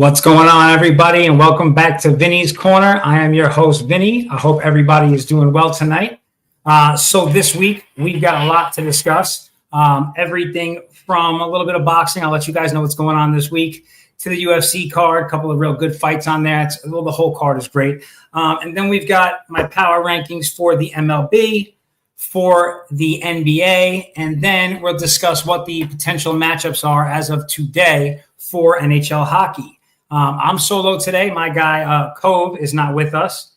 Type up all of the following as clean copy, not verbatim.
What's going on, everybody, and welcome back to Vinny's Corner. I am your host, Vinny. I hope everybody is doing well tonight. So this week, we've got a lot to discuss. Everything from a little bit of boxing. I'll let you guys know what's going on this week, to the UFC card, a couple of real good fights on there. The whole card is great. And then we've got my power rankings for the MLB, for the NBA, and then we'll discuss what the potential matchups are as of today for NHL hockey. I'm solo today. My guy, Cove, is not with us.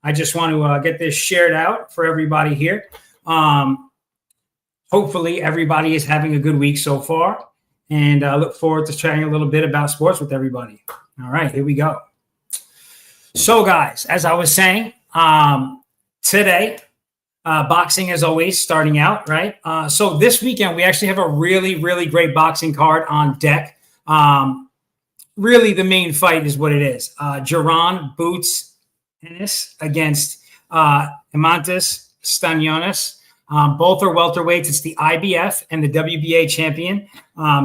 I just want to get this shared out for everybody here. Hopefully, everybody is having a good week so far, and I look forward to chatting a little bit about sports with everybody. All right, here we go. So, guys, as I was saying, today, boxing is always starting out, right? So this weekend, we actually have a really, really great boxing card on deck. Really, the main fight is what it is. Jaron Boots Ennis against Imantas Stanionis. Both are welterweights. It's the IBF and the WBA champion.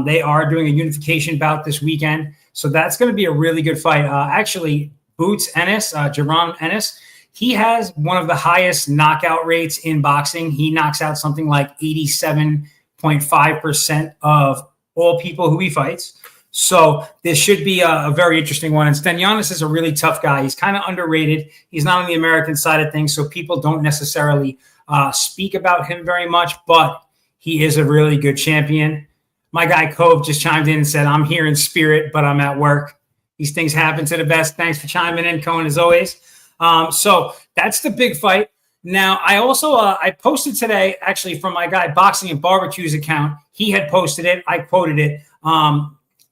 They are doing a unification bout this weekend. So that's going to be a really good fight. Actually, Boots Ennis, Jaron Ennis, he has one of the highest knockout rates in boxing. He knocks out something like 87.5% of all people who he fights. So this should be a very interesting one. And Stanionis is a really tough guy. He's kind of underrated. He's not on the American side of things, so people don't necessarily speak about him very much, but he is a really good champion. My guy Cove just chimed in and said, I'm here in spirit, but I'm at work. These things happen to the best. Thanks for chiming in, Cohen, as always. So that's the big fight. Now, I also I posted today, actually, from my guy Boxing and Barbecues account. He had posted it. I quoted it.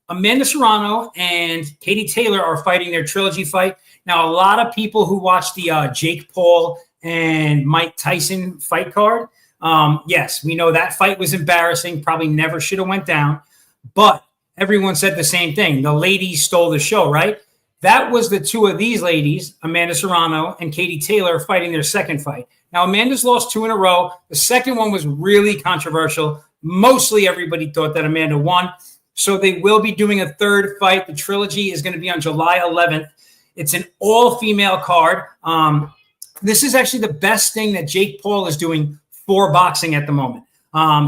Amanda Serrano and Katie Taylor are fighting their trilogy fight. Now, a lot of people who watched the Jake Paul and Mike Tyson fight card, yes, we know that fight was embarrassing, probably never should have went down, but everyone said the same thing. The ladies stole the show, right? That was the two of these ladies, Amanda Serrano and Katie Taylor, fighting their second fight. Now, Amanda's lost 2 in a row. The second one was really controversial. Mostly everybody thought that Amanda won. So they will be doing a third fight. The trilogy is going to be on July 11th. It's an all-female card. This is actually the best thing that Jake Paul is doing for boxing at the moment.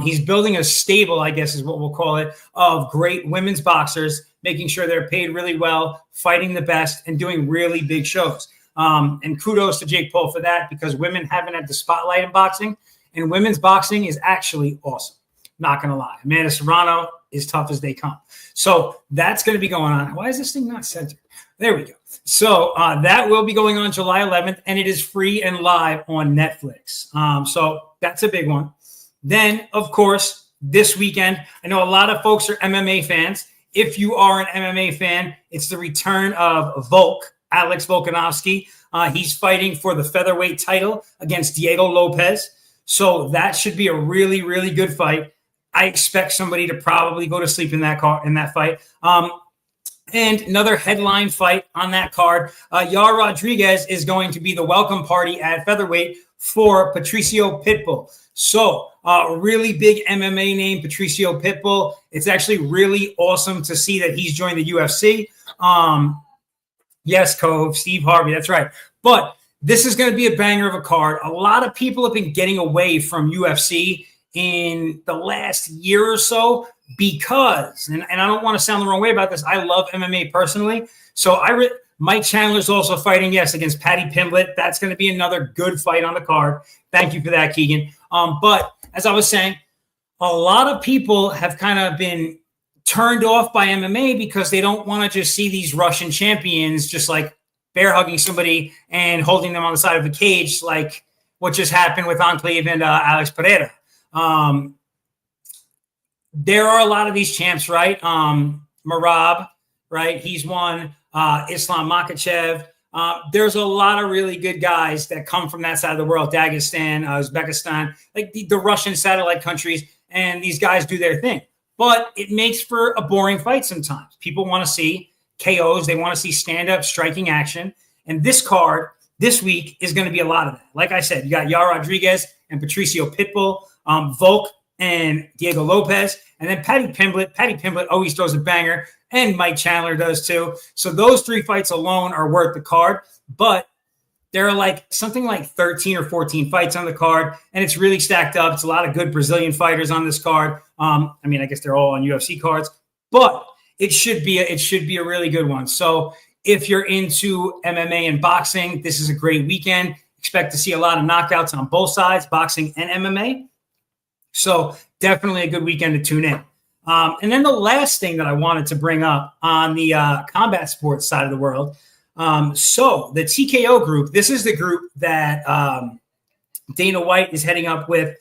He's building a stable, I guess is what we'll call it, of great women's boxers, making sure they're paid really well, fighting the best, and doing really big shows. And kudos to Jake Paul for that, because women haven't had the spotlight in boxing, and women's boxing is actually awesome. Not going to lie. Amanda Serrano is tough as they come. So that's going to be going on. Why is this thing not centered? There we go. So that will be going on July 11th, and it is free and live on Netflix. So that's a big one. Then, of course, this weekend, I know a lot of folks are MMA fans. If you are an MMA fan, it's the return of Volk, Alex Volkanovski. He's fighting for the featherweight title against Diego Lopez. So that should be a really, really good fight. I expect somebody to probably go to sleep in that fight. And another headline fight on that card, Yair Rodriguez is going to be the welcome party at featherweight for Patricio Pitbull. So really big MMA name, Patricio Pitbull. It's actually really awesome to see that he's joined the UFC. Yes, Cove, Steve Harvey, that's right. But this is going to be a banger of a card. A lot of people have been getting away from UFC in the last year or so because, and I don't want to sound the wrong way about this, I love MMA personally. So Mike Chandler's also fighting, yes, against Patty Pimblett. That's going to be another good fight on the card. Thank you for that, Keegan. But as I was saying, a lot of people have kind of been turned off by MMA because they don't want to just see these Russian champions just like bear hugging somebody and holding them on the side of a cage like what just happened with Enclave and Alex Pereira. There are a lot of these champs, right? Marab, right? He's won. Islam Makhachev. There's a lot of really good guys that come from that side of the world, Dagestan, Uzbekistan, like the Russian satellite countries, and these guys do their thing. But it makes for a boring fight sometimes. People want to see KOs. They want to see stand-up striking action. And this card this week is going to be a lot of that. Like I said, you got Yair Rodriguez and Patricio Pitbull. Volk and Diego Lopez. And then Patty Pimblett. Patty Pimblett always throws a banger, and Mike Chandler does too. So those 3 fights alone are worth the card. But there are like something like 13 or 14 fights on the card, and it's really stacked up. It's a lot of good Brazilian fighters on this card. I guess they're all on UFC cards, but it should be a really good one. So if you're into MMA and boxing, this is a great weekend. Expect to see a lot of knockouts on both sides, boxing and MMA. So definitely a good weekend to tune in. And then the last thing that I wanted to bring up on the combat sports side of the world. So the TKO group, this is the group that Dana White is heading up with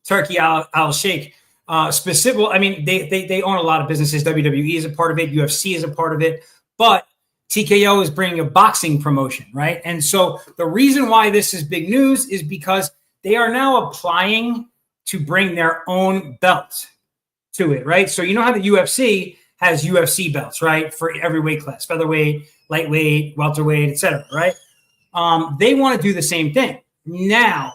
Turki Al-Sheikh. They own a lot of businesses. WWE is a part of it. UFC is a part of it. But TKO is bringing a boxing promotion, right? And so the reason why this is big news is because they are now applying to bring their own belts to it, right? So you know how the UFC has UFC belts, right? For every weight class, featherweight, lightweight, welterweight, etc., right? They want to do the same thing. Now,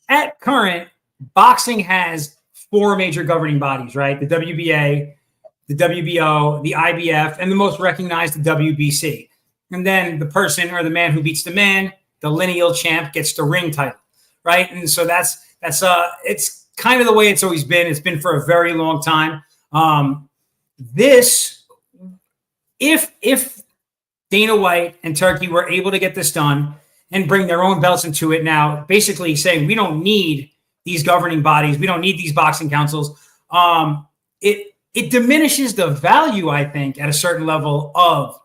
at current, boxing has 4 major governing bodies, right? The WBA, the WBO, the IBF, and the most recognized, the WBC. And then the person or the man who beats the man, the lineal champ, gets the ring title, right? And so that's it's kind of the way it's always been. It's been for a very long time. If Dana White and Turki were able to get this done and bring their own belts into it now, basically saying we don't need these governing bodies, we don't need these boxing councils, it diminishes the value, I think, at a certain level of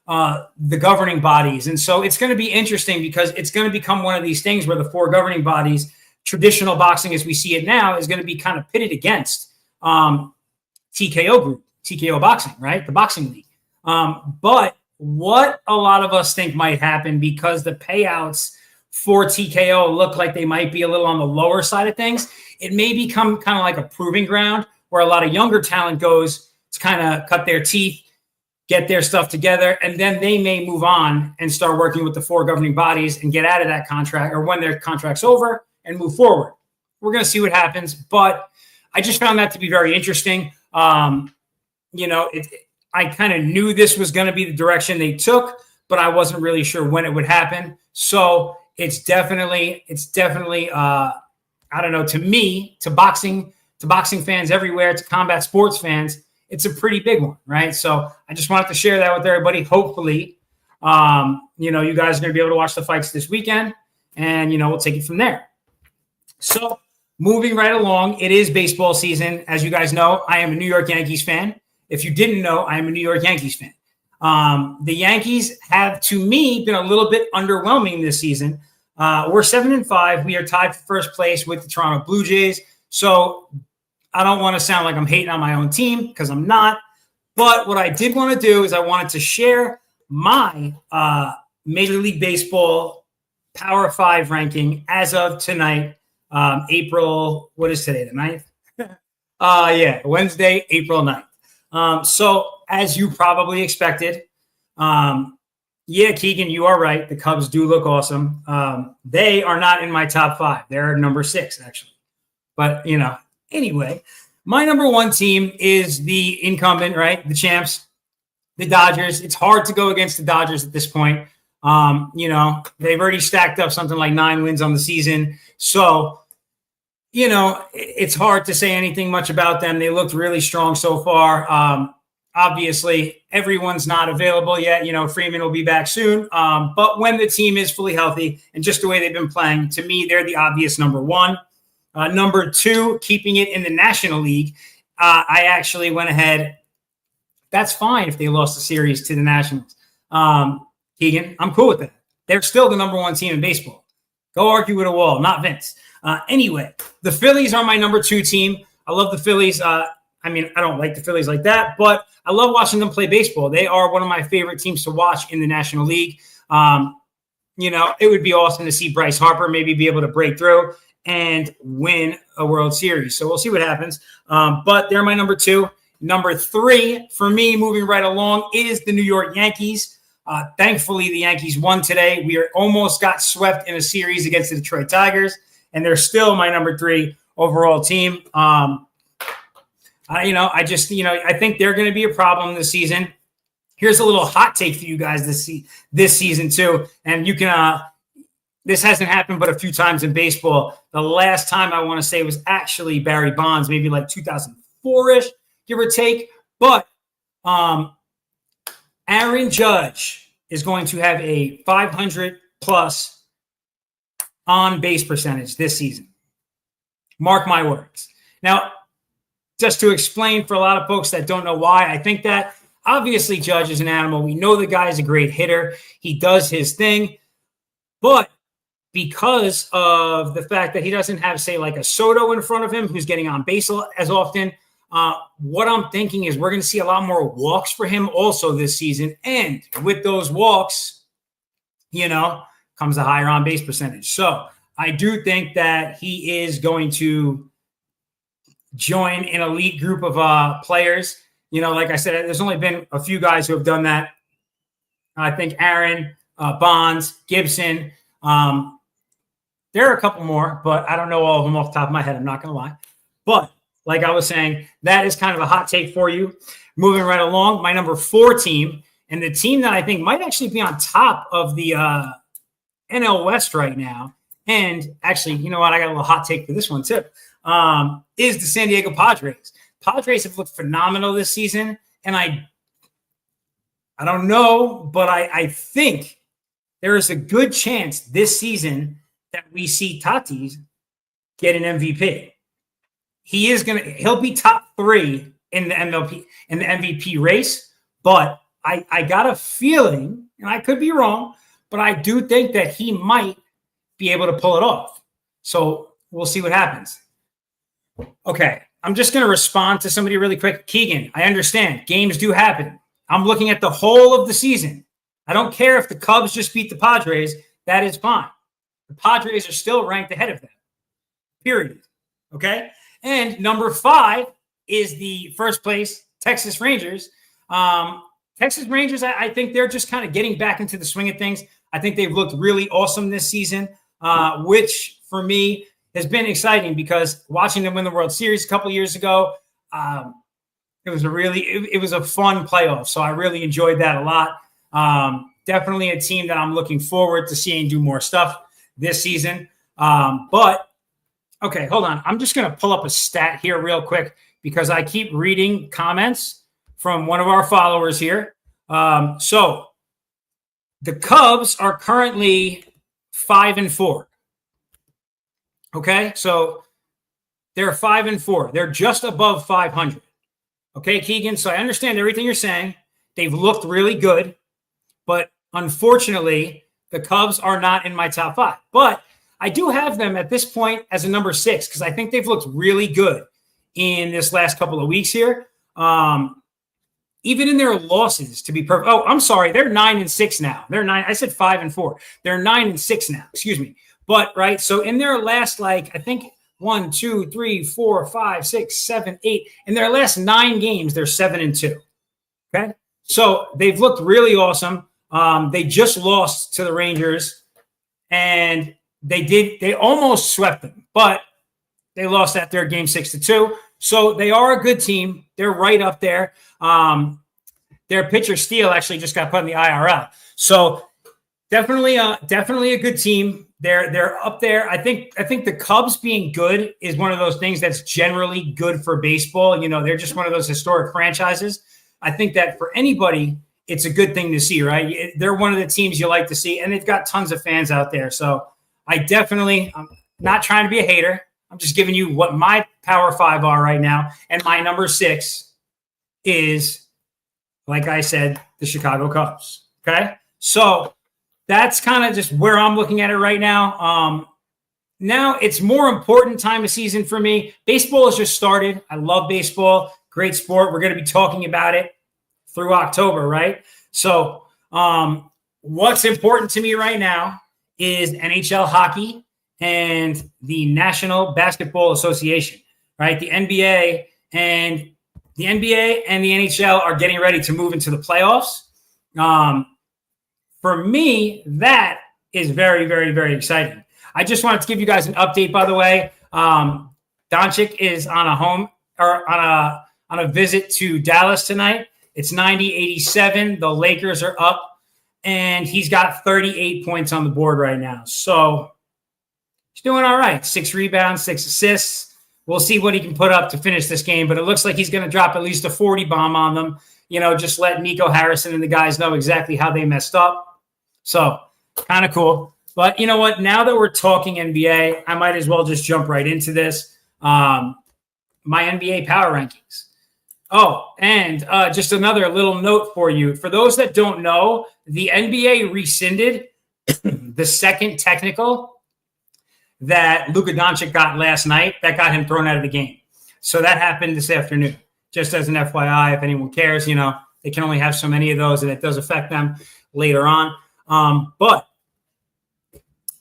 the governing bodies. And so it's going to be interesting because it's going to become one of these things where the 4 governing bodies, traditional boxing as we see it now, is going to be kind of pitted against TKO group, TKO boxing, right? The boxing league. But what a lot of us think might happen, because the payouts for TKO look like they might be a little on the lower side of things, it may become kind of like a proving ground where a lot of younger talent goes to kind of cut their teeth, get their stuff together, and then they may move on and start working with the 4 governing bodies and get out of that contract, or when their contract's over, and move forward. We're going to see what happens, but I just found that to be very interesting. I kind of knew this was going to be the direction they took, but I wasn't really sure when it would happen. So it's definitely, I don't know, to me, to boxing fans everywhere, to combat sports fans, it's a pretty big one, right? So I just wanted to share that with everybody. Hopefully, you guys are going to be able to watch the fights this weekend, and, we'll take it from there. So moving right along, it is baseball season. As you guys know, I am a New York Yankees fan. If you didn't know, I am a New York Yankees fan. The Yankees have, to me, been a little bit underwhelming this season. We're 7-5. We are tied for first place with the Toronto Blue Jays. So I don't want to sound like I'm hating on my own team, because I'm not. But what I did want to do is I wanted to share my Major League Baseball Power 5 ranking as of tonight, April, what is today, the 9th? Wednesday, April 9th. So as you probably expected, Keegan, you are right. The Cubs do look awesome. They are not in my top 5. They're number 6, actually. But, anyway, my number 1 team is the incumbent, right? The champs, the Dodgers. It's hard to go against the Dodgers at this point. They've already stacked up something like 9 wins on the season. So, it's hard to say anything much about them. They looked really strong so far. Obviously, everyone's not available yet. Freeman will be back soon. But when the team is fully healthy and just the way they've been playing, to me, they're the obvious number 1. Number 2, keeping it in the National League, I actually went ahead. That's fine if they lost the series to the Nationals. Keegan, I'm cool with that. They're still the number 1 team in baseball. Go argue with a wall, not Vince. Anyway, the Phillies are my number 2 team. I love the Phillies. I don't like the Phillies like that, but I love watching them play baseball. They are one of my favorite teams to watch in the National League. It would be awesome to see Bryce Harper maybe be able to break through and win a World Series. So we'll see what happens. But they're my number 2. Number 3 for me, moving right along, is the New York Yankees. Thankfully, the Yankees won today. We almost got swept in a series against the Detroit Tigers, and they're still my number 3 overall team. I think they're going to be a problem this season. Here's a little hot take for you guys this season too. And you can, this hasn't happened but a few times in baseball. The last time I want to say was actually Barry Bonds, maybe like 2004-ish, give or take. But Aaron Judge is going to have a 500-plus on-base percentage this season. Mark my words. Now, just to explain for a lot of folks that don't know why, I think that obviously Judge is an animal. We know the guy is a great hitter. He does his thing. But because of the fact that he doesn't have, say, like a Soto in front of him who's getting on base as often, what I'm thinking is we're going to see a lot more walks for him also this season. And with those walks, comes a higher on base percentage. So I do think that he is going to join an elite group of players. Like I said, there's only been a few guys who have done that. I think Aaron, Bonds, Gibson. There are a couple more, but I don't know all of them off the top of my head. I'm not going to lie. But like I was saying, that is kind of a hot take for you. Moving right along, my number 4 team, and the team that I think might actually be on top of the NL West right now, and actually, you know what? I got a little hot take for this one too, is the San Diego Padres. Padres have looked phenomenal this season, and I don't know, but I think there is a good chance this season that we see Tatis get an MVP. He'll be top 3 in the MVP race, but I got a feeling, and I could be wrong, but I do think that he might be able to pull it off. So we'll see what happens. Okay, I'm just going to respond to somebody really quick. Keegan, I understand. Games do happen. I'm looking at the whole of the season. I don't care if the Cubs just beat the Padres. That is fine. The Padres are still ranked ahead of them. Period. Okay? And number 5 is the first place Texas Rangers. Texas Rangers, I think they're just kind of getting back into the swing of things. I think they've looked really awesome this season, which for me has been exciting because watching them win the World Series a couple years ago, it was a fun playoff. So I really enjoyed that a lot. Definitely a team that I'm looking forward to seeing do more stuff this season. But okay, hold on. I'm just going to pull up a stat here real quick because I keep reading comments from one of our followers here. So the Cubs are currently 5-4. Okay, so they're 5-4. They're just above 500. Okay, Keegan. So I understand everything you're saying. They've looked really good, but unfortunately, the Cubs are not in my top 5. But I do have them at this point as a number 6 because I think they've looked really good in this last couple of weeks here. Even in their losses, to be perfect. Oh, I'm sorry. They're 9-6 now. They're 9. I said 5-4. They're 9-6 now. Excuse me. But right. So in their last, I think 1, 2, 3, 4, 5, 6, 7, 8. In their last 9 games, they're 7-2. Okay. So they've looked really awesome. They just lost to the Rangers, and they almost swept them, but they lost that their game 6-2. So they are a good team. They're right up there. Their pitcher Steele actually just got put in the IRL. So definitely a good team. They're up there. I think the Cubs being good is one of those things that's generally good for baseball. They're just one of those historic franchises. I think that for anybody, it's a good thing to see, right? They're one of the teams you like to see, and they've got tons of fans out there. So I'm not trying to be a hater. I'm just giving you what my Power 5 are right now. And my number 6 is, like I said, the Chicago Cubs. Okay? So that's kind of just where I'm looking at it right now. Now it's more important time of season for me. Baseball has just started. I love baseball. Great sport. We're going to be talking about it through October, right? So what's important to me right now is NHL hockey and the National Basketball Association, right? The NBA and the NHL are getting ready to move into the playoffs. For me, that is very, very, very exciting. I just wanted to give you guys an update, by the way. Doncic is on a home or on a visit to Dallas tonight. It's 90-87. The Lakers are up, and he's got 38 points on the board right now. So he's doing all right. 6 rebounds, 6 assists. We'll see what he can put up to finish this game, but it looks like he's going to drop at least a 40 bomb on them. Just let Nico Harrison and the guys know exactly how they messed up. So kind of cool. But you know what? Now that we're talking NBA, I might as well just jump right into this. My NBA power rankings. Oh, and just another little note for you. For those that don't know, the NBA rescinded the second technical that Luka Doncic got last night. That got him thrown out of the game. So that happened this afternoon. Just as an FYI, if anyone cares, they can only have so many of those, and it does affect them later on. But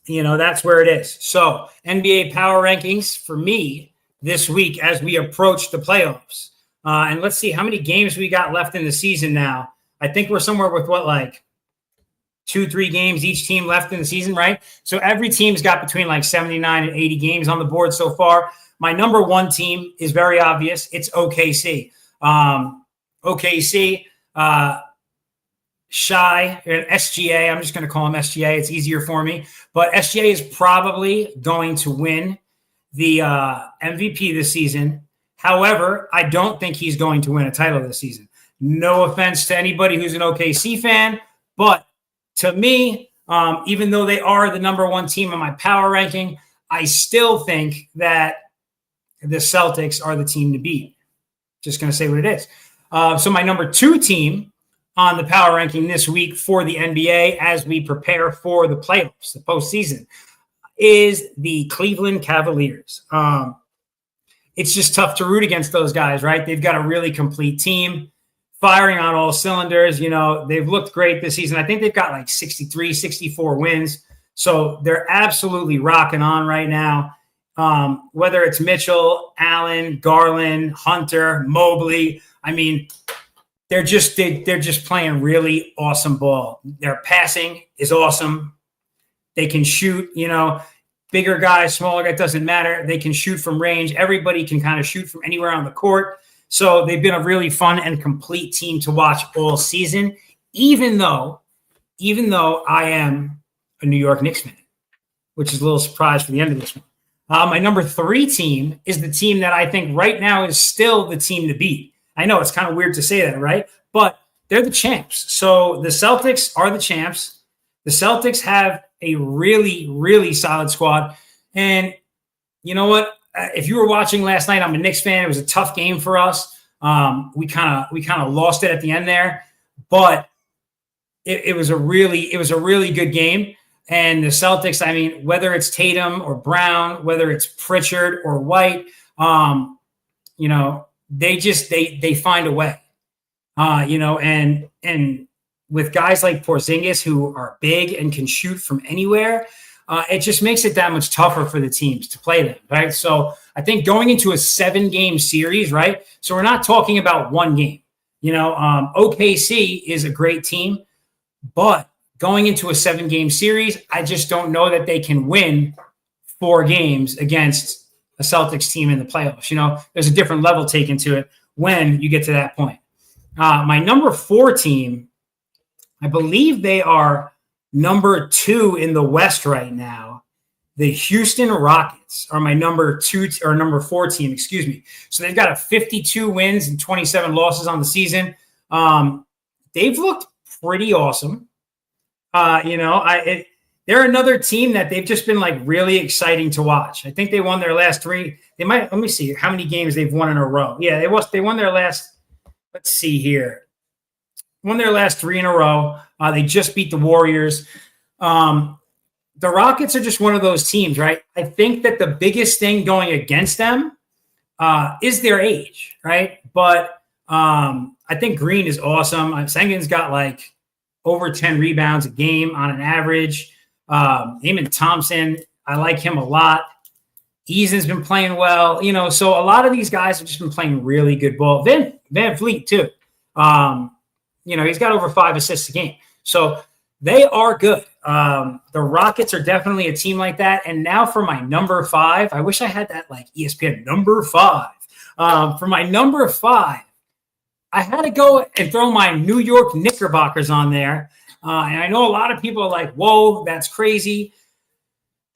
that's where it is. So NBA power rankings for me this week as we approach the playoffs. And let's see how many games we got left in the season now. I think we're somewhere with 2-3 games each team left in the season, right? So every team's got between 79 and 80 games on the board so far. My number one team is very obvious. It's OKC. OKC, Shy, SGA. I'm just going to call him SGA. It's easier for me. But SGA is probably going to win the MVP this season. However, I don't think he's going to win a title this season. No offense to anybody who's an OKC fan, but to me, even though they are the number one team in my power ranking, I still think that the Celtics are the team to beat. Just going to say what it is. So my number two team on the power ranking this week for the NBA as we prepare for the playoffs, the postseason, is the Cleveland Cavaliers. It's just tough to root against those guys, right? They've got a really complete team, firing on all cylinders. They've looked great this season. I think they've got 63, 64 wins. So they're absolutely rocking on right now. Whether it's Mitchell, Allen, Garland, Hunter, Mobley, they're just playing really awesome ball. Their passing is awesome. They can shoot, bigger guys, smaller guys, doesn't matter. They can shoot from range. Everybody can kind of shoot from anywhere on the court. So they've been a really fun and complete team to watch all season, even though I am a New York Knicks fan, which is a little surprise for the end of this one. My number 3 team is the team that I think right now is still the team to beat. I know it's kind of weird to say that, right? But they're the champs. So the Celtics are the champs. The Celtics have a really, really solid squad. And you know what? If you were watching last night, I'm a Knicks fan. It was a tough game for us. We kind of lost it at the end there, but it was a really good game. And the Celtics, whether it's Tatum or Brown, whether it's Pritchard or White, they find a way, and with guys like Porzingis who are big and can shoot from anywhere, it just makes it that much tougher for the teams to play them, right? So I think going into a 7-game series, right? So we're not talking about one game. OKC is a great team, but going into a 7-game series, I just don't know that they can win 4 games against a Celtics team in the playoffs. There's a different level taken to it when you get to that point. My number 4 team, I believe they are number 2 in the West right now. The Houston Rockets are my number 4 team, excuse me. So they've got a 52 wins and 27 losses on the season. They've looked pretty awesome. They're another team that they've just been really exciting to watch. I think they won their last 3. Let me see how many games they've won in a row. Yeah, they won their last, let's see here. Won their last 3 in a row. They just beat the Warriors. The Rockets are just one of those teams, right? I think that the biggest thing going against them is their age, right? But I think Green is awesome. Sengun's got over 10 rebounds a game on an average. Eamon Thompson, I like him a lot. Eason's been playing well, so a lot of these guys have just been playing really good ball. Van Vliet too. He's got over 5 assists a game. So They are good. The Rockets are definitely a team like that. And now for my number 5, I wish I had that like ESPN number 5. For my number 5, I had to go and throw my New York Knickerbockers on there. And I know a lot of people are like, whoa, that's crazy.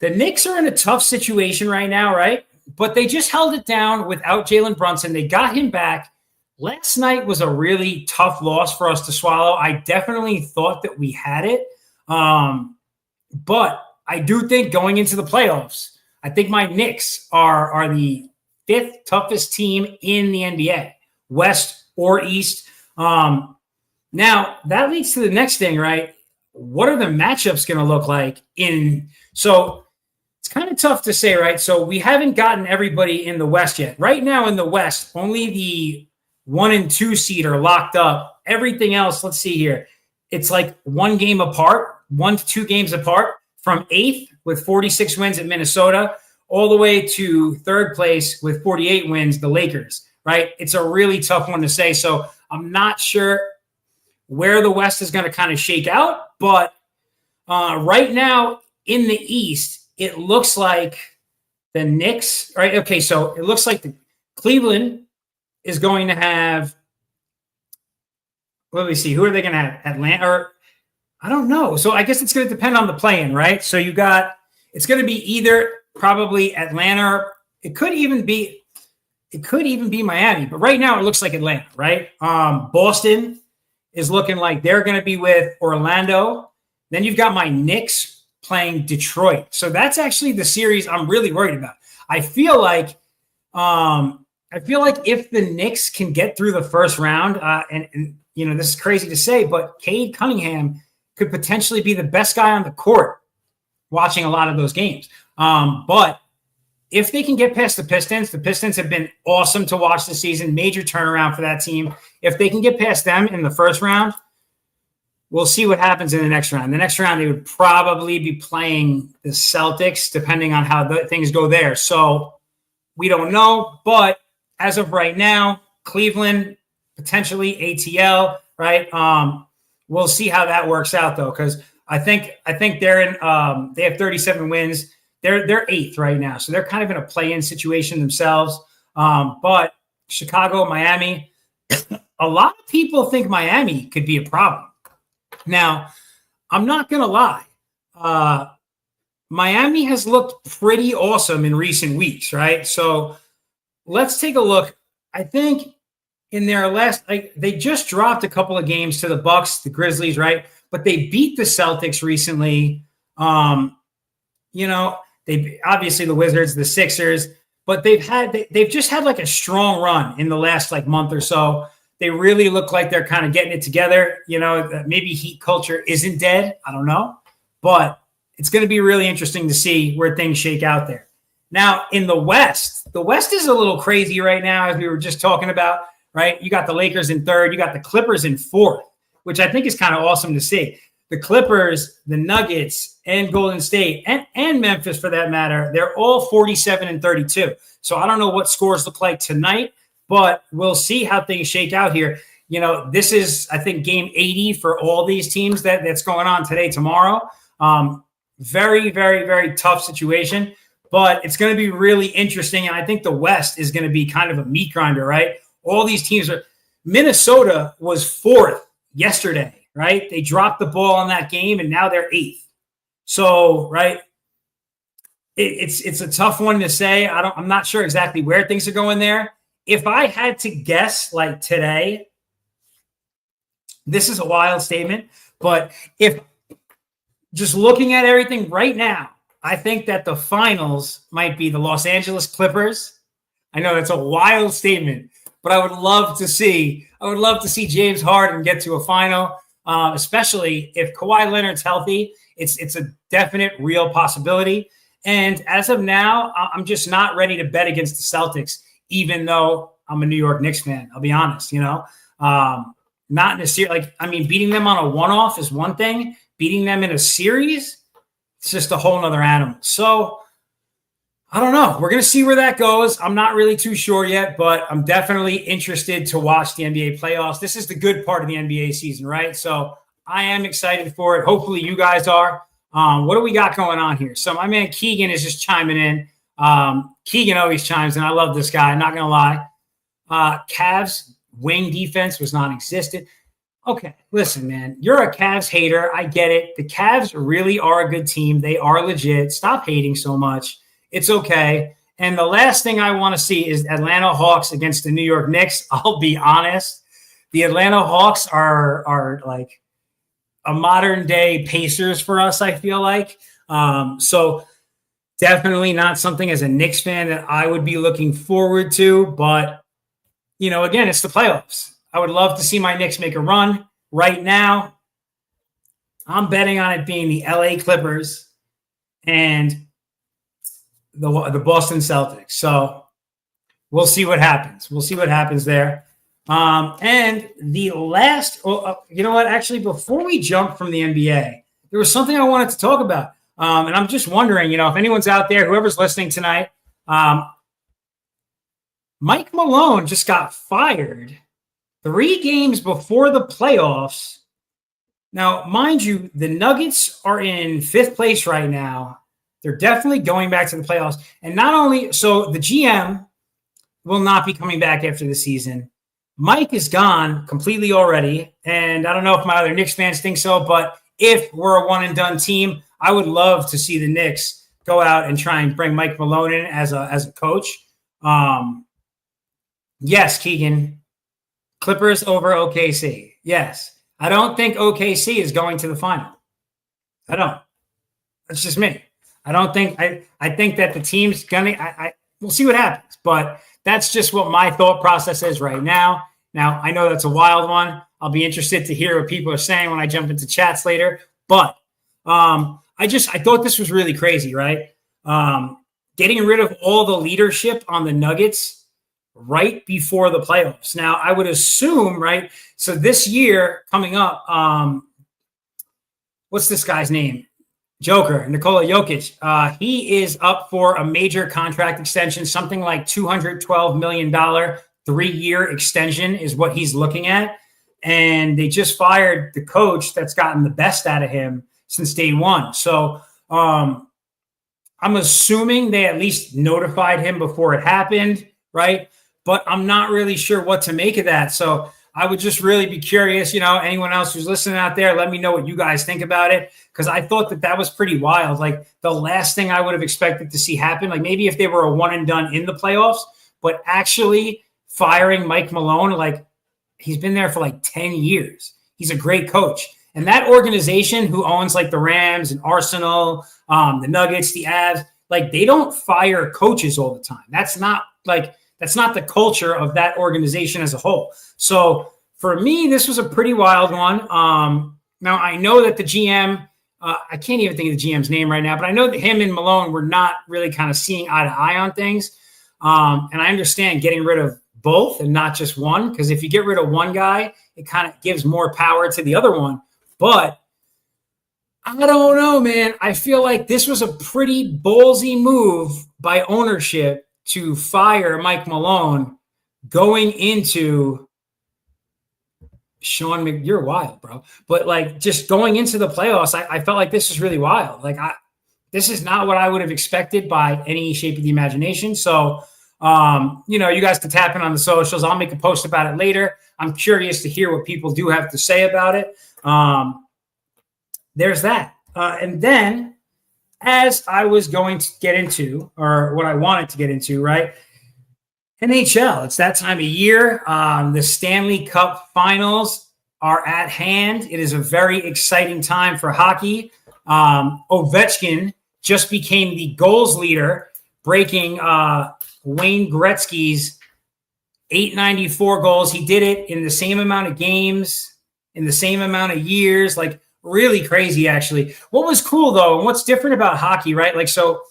The Knicks are in a tough situation right now, right? But they just held it down without Jalen Brunson. They got him back. Last night was a really tough loss for us to swallow. I definitely thought that we had it. But I do think going into the playoffs, I think my Knicks are the 5th toughest team in the NBA, West or East. Now, that leads to the next thing, right? What are the matchups going to look like so it's kind of tough to say, right? So we haven't gotten everybody in the West yet. Right now in the West, only the 1 and 2 seed are locked up. Everything else, let's see here. It's like 1 game apart, 1 to 2 games apart from 8th with 46 wins at Minnesota all the way to 3rd place with 48 wins, the Lakers, right? It's a really tough one to say. So I'm not sure where the West is going to kind of shake out. But right now in the East, it looks like the Knicks, right? Okay, so it looks like the Cleveland is going to have, let me see, who are they going to have? Atlanta, or I don't know. So I guess it's going to depend on the play-in, right? So it's going to be either probably Atlanta, or it could even be Miami. But right now it looks like Atlanta, right? Boston is looking like they're going to be with Orlando. Then you've got my Knicks playing Detroit. So that's actually the series I'm really worried about. I feel like if the Knicks can get through the first round, and you know, this is crazy to say, but Cade Cunningham could potentially be the best guy on the court watching a lot of those games. But if they can get past the Pistons have been awesome to watch this season, major turnaround for that team. If they can get past them in the first round, we'll see what happens in the next round. The next round, they would probably be playing the Celtics, depending on how things go there. So we don't know, but as of right now, Cleveland, potentially ATL, right? We'll see how that works out, though, because I think they're in. They have 37 wins. They're 8th right now, so they're kind of in a play-in situation themselves. But Chicago, Miami, a lot of people think Miami could be a problem. Now, I'm not gonna lie. Miami has looked pretty awesome in recent weeks, right? So let's take a look. I think in their last, they just dropped a couple of games to the Bucks, the Grizzlies, right? But they beat the Celtics recently. They obviously the Wizards, the Sixers, but they've just had like a strong run in the last like month or so. They really look like they're kind of getting it together. You know, maybe Heat culture isn't dead. I don't know, but it's going to be really interesting to see where things shake out there. Now in the West is a little crazy right now, as we were just talking about, right? You got the Lakers in 3rd, you got the Clippers in 4th, which I think is kind of awesome to see. The Clippers, the Nuggets, and Golden State, and Memphis for that matter, they're all 47 and 32. So I don't know what scores look like tonight, but we'll see how things shake out here. You know, this is, I think, game 80 for all these teams that's going on today, tomorrow. Very, very, very tough situation, but it's going to be really interesting. And I think the West is going to be kind of a meat grinder, right? All these teams Minnesota was 4th yesterday. Right? They dropped the ball on that game, and now they're 8th. So, right, it's a tough one to say. I'm not sure exactly where things are going there. If I had to guess, like today, this is a wild statement, but if just looking at everything right now, I think that the finals might be the Los Angeles Clippers. I know that's a wild statement, but I would love to see James Harden get to a final. Especially if Kawhi Leonard's healthy, it's a definite, real possibility. And as of now, I'm just not ready to bet against the Celtics, even though I'm a New York Knicks fan. I'll be honest, not in a series. Beating them on a one-off is one thing. Beating them in a series, it's just a whole nother animal. So I don't know. We're going to see where that goes. I'm not really too sure yet, but I'm definitely interested to watch the NBA playoffs. This is the good part of the NBA season, right? So I am excited for it. Hopefully you guys are. What do we got going on here? So my man Keegan is just chiming in. Keegan always chimes in. I love this guy. Not going to lie. Cavs wing defense was non-existent. Okay, listen, man. You're a Cavs hater. I get it. The Cavs really are a good team. They are legit. Stop hating so much. It's okay. And the last thing I want to see is Atlanta Hawks against the New York Knicks. I'll be honest. The Atlanta Hawks are like a modern day Pacers for us, I feel like. So definitely not something as a Knicks fan that I would be looking forward to. But, you know, again, it's the playoffs. I would love to see my Knicks make a run. Right now, I'm betting on it being the LA Clippers and the Boston Celtics. So we'll see what happens. We'll see what happens there. And the last, you know what? Actually, before we jump from the NBA, there was something I wanted to talk about. And I'm just wondering, you know, if anyone's out there, whoever's listening tonight, Mike Malone just got fired 3 games before the playoffs. Now, mind you, the Nuggets are in 5th place right now. They're definitely going back to the playoffs. And not only, so the GM will not be coming back after the season. Mike is gone completely already. And I don't know if my other Knicks fans think so, but if we're a one-and-done team, I would love to see the Knicks go out and try and bring Mike Malone in as a coach. Yes, Keegan. Clippers over OKC. Yes. I don't think OKC is going to the final. I don't. That's just me. I don't think I think that the team's gonna we'll see what happens, but that's just what my thought process is right now. Now, I know that's a wild one. I'll be interested to hear what people are saying when I jump into chats later, but I thought this was really crazy, right? Getting rid of all the leadership on the Nuggets right before the playoffs. Now, I would assume, right? So this year coming up, what's this guy's name? Joker, Nikola Jokic. He is up for a major contract extension, something like $212 million, 3-year extension is what he's looking at. And they just fired the coach that's gotten the best out of him since day one. So I'm assuming they at least notified him before it happened, right? But I'm not really sure what to make of that. So I would just really be curious, you know, anyone else who's listening out there, let me know what you guys think about it. Because I thought that was pretty wild. Like the last thing I would have expected to see happen, like maybe if they were a one and done in the playoffs, but actually firing Mike Malone, like he's been there for like 10 years. He's a great coach. And that organization who owns like the Rams and Arsenal, the Nuggets, the Avs, like they don't fire coaches all the time. That's not the culture of that organization as a whole. So for me, this was a pretty wild one. Now I know that the GM, I can't even think of the GM's name right now, but I know that him and Malone were not really kind of seeing eye to eye on things. And I understand getting rid of both and not just one, because if you get rid of one guy, it kind of gives more power to the other one. But I don't know, man. I feel like this was a pretty ballsy move by ownership to fire Mike Malone going into you're wild, bro. But like just going into the playoffs, I felt like this is really wild. Like this is not what I would have expected by any shape of the imagination. So, you know, you guys can tap in on the socials. I'll make a post about it later. I'm curious to hear what people do have to say about it. There's that. And then as I was going to get into, or what I wanted to get into, right? NHL, it's that time of year. The Stanley Cup Finals are at hand. It is a very exciting time for hockey. Ovechkin just became the goals leader, breaking Wayne Gretzky's 894 goals. He did it in the same amount of games, in the same amount of years, like really crazy, actually. What was cool, though, and what's different about hockey, right? Like, so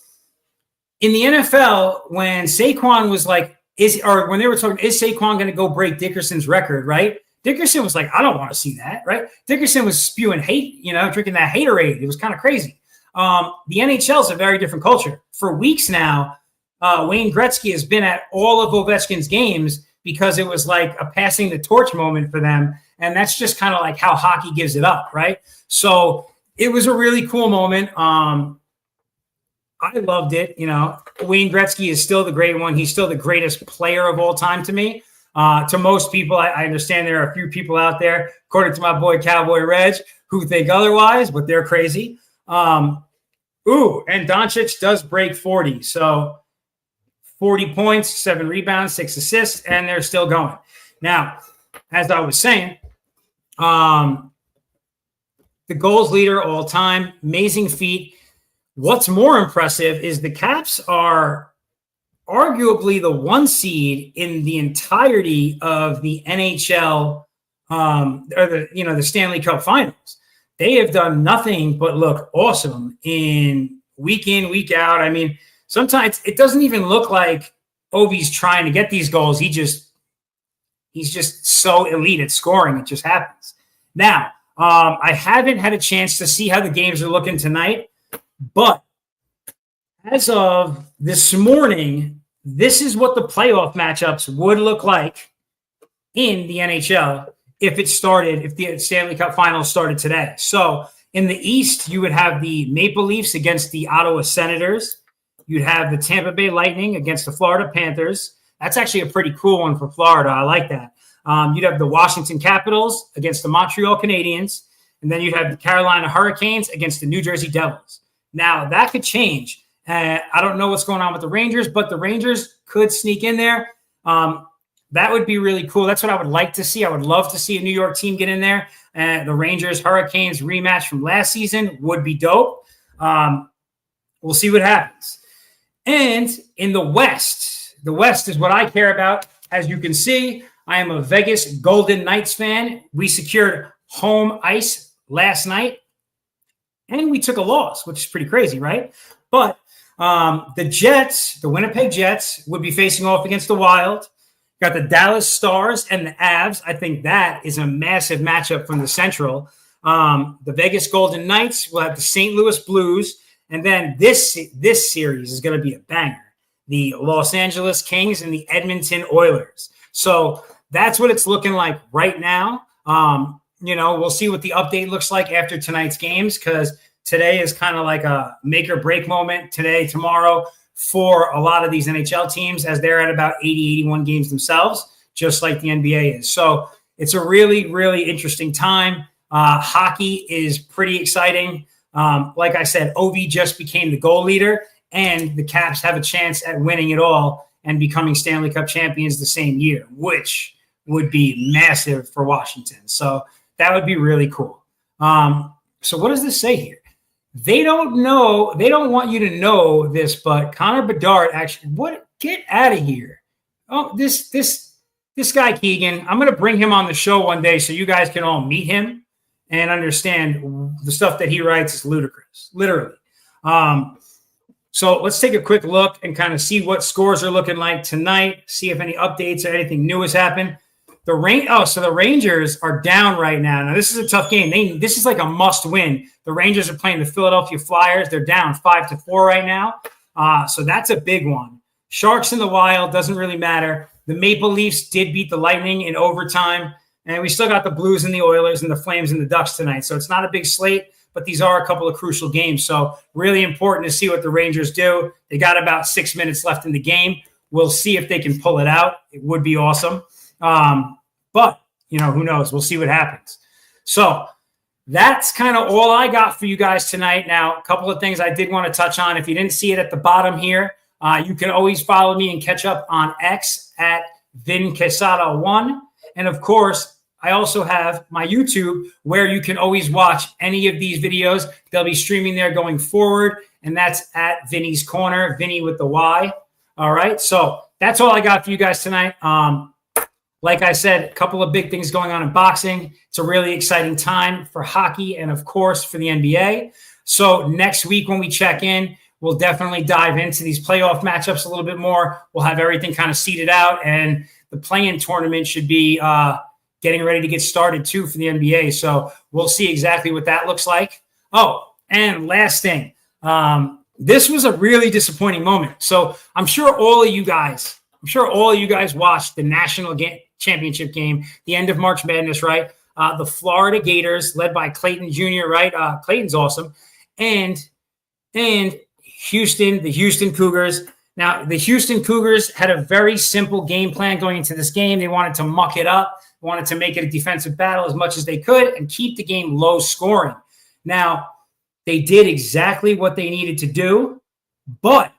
in the NFL, when Saquon was like, when they were talking, is Saquon going to go break Dickerson's record, right? Dickerson was like, I don't want to see that, right? Dickerson was spewing hate, you know, drinking that haterade. It was kind of crazy. The NHL is a very different culture. For weeks now, Wayne Gretzky has been at all of Ovechkin's games because it was like a passing the torch moment for them. And that's just kind of like how hockey gives it up, right? So it was a really cool moment. I loved it. Wayne Gretzky is still the great one. He's still the greatest player of all time to me. To most people, I understand there are a few people out there, according to my boy Cowboy Reg, who think otherwise, but they're crazy. And Doncic does break 40. So 40 points, 7 rebounds, 6 assists, and they're still going. Now, as I was saying, the goals leader all time, amazing feat. What's more impressive is the Caps are arguably the 1 seed in the entirety of the NHL or the Stanley Cup Finals. They have done nothing but look awesome in, week out. I mean, sometimes it doesn't even look like Ovi's trying to get these goals. He's just so elite at scoring. It just happens. Now, I haven't had a chance to see how the games are looking tonight, but as of this morning, this is what the playoff matchups would look like in the NHL if the Stanley Cup Finals started today. So in the East, you would have the Maple Leafs against the Ottawa Senators. You'd have the Tampa Bay Lightning against the Florida Panthers. That's actually a pretty cool one for Florida. I like that. You'd have the Washington Capitals against the Montreal Canadiens. And then you'd have the Carolina Hurricanes against the New Jersey Devils. Now, that could change. I don't know what's going on with the Rangers, but the Rangers could sneak in there. That would be really cool. That's what I would like to see. I would love to see a New York team get in there. The Rangers Hurricanes rematch from last season would be dope. We'll see what happens. And in the West is what I care about. As you can see, I am a Vegas Golden Knights fan. We secured home ice last night, and we took a loss, which is pretty crazy, right? But the Winnipeg Jets, would be facing off against the Wild. Got the Dallas Stars and the Avs. I think that is a massive matchup from the Central. The Vegas Golden Knights will have the St. Louis Blues. And then this series is going to be a banger. The Los Angeles Kings and the Edmonton Oilers. So that's what it's looking like right now. We'll see what the update looks like after tonight's games, because today is kind of like a make or break moment today, tomorrow, for a lot of these NHL teams, as they're at about 80, 81 games themselves, just like the NBA is. So it's a really, really interesting time. Hockey is pretty exciting. Like I said, Ovi just became the goal leader, and the Caps have a chance at winning it all and becoming Stanley Cup champions the same year, which would be massive for Washington. So that would be really cool. So what does this say here? They don't know. They don't want you to know this, but Connor Bedard actually, get out of here. Oh, this guy, Keegan, I'm going to bring him on the show one day so you guys can all meet him and understand the stuff that he writes is ludicrous, literally. So let's take a quick look and kind of see what scores are looking like tonight, see if any updates or anything new has happened. So the Rangers are down right now. Now, this is a tough game. This is like a must win. The Rangers are playing the Philadelphia Flyers. They're down 5-4 right now. So that's a big one. Sharks in the Wild, doesn't really matter. The Maple Leafs did beat the Lightning in overtime. And we still got the Blues and the Oilers and the Flames and the Ducks tonight. So it's not a big slate, but these are a couple of crucial games. So really important to see what the Rangers do. They got about 6 minutes left in the game. We'll see if they can pull it out. It would be awesome. But, who knows? We'll see what happens. So that's kind of all I got for you guys tonight. Now, a couple of things I did want to touch on. If you didn't see it at the bottom here, you can always follow me and catch up on X at VinQuesada1. And, of course, I also have my YouTube where you can always watch any of these videos. They'll be streaming there going forward, and that's at Vinny's Corner, Vinny with the Y. All right, so that's all I got for you guys tonight. Like I said, a couple of big things going on in boxing. It's a really exciting time for hockey and, of course, for the NBA. So next week when we check in, we'll definitely dive into these playoff matchups a little bit more. We'll have everything kind of seeded out, and the play-in tournament should be getting ready to get started, too, for the NBA. So we'll see exactly what that looks like. Oh, and last thing. This was a really disappointing moment. So I'm sure all of you guys watched the national championship game, the end of March Madness, right? the Florida Gators, led by Clayton Jr., right? Clayton's awesome. And Houston, the Houston Cougars. Now, the Houston Cougars had a very simple game plan going into this game. They wanted to muck it up, wanted to make it a defensive battle as much as they could and keep the game low scoring. Now, they did exactly what they needed to do, but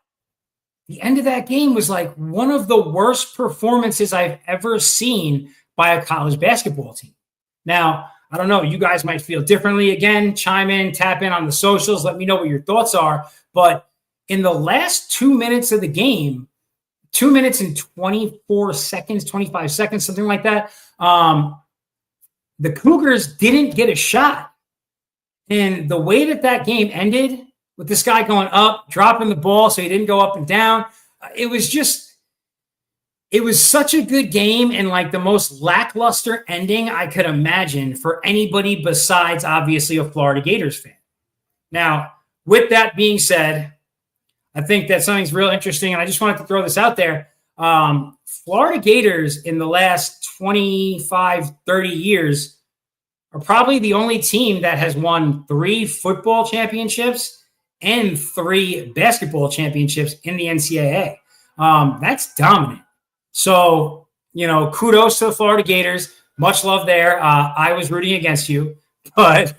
the end of that game was like one of the worst performances I've ever seen by a college basketball team. Now, I don't know, you guys might feel differently. Again, chime in, tap in on the socials. Let me know what your thoughts are. But in the last 2 minutes of the game, 2 minutes and 24 seconds, 25 seconds, something like that, the Cougars didn't get a shot. And the way that game ended, with this guy going up, dropping the ball so he didn't go up and down, it was such a good game and like the most lackluster ending I could imagine for anybody besides, obviously, a Florida Gators fan. Now, with that being said, I think that something's real interesting, and I just wanted to throw this out there. Florida Gators in the last 25, 30 years are probably the only team that has won 3 football championships and 3 basketball championships in the NCAA. That's dominant. So, kudos to the Florida Gators. Much love there. I was rooting against you, but,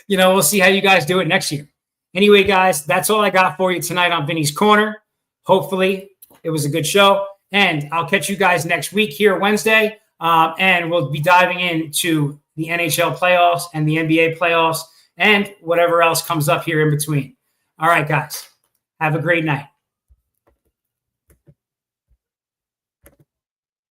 we'll see how you guys do it next year. Anyway, guys, that's all I got for you tonight on Vinny's Corner. Hopefully it was a good show, and I'll catch you guys next week here Wednesday, and we'll be diving into the NHL playoffs and the NBA playoffs and whatever else comes up here in between. All right, guys, have a great night.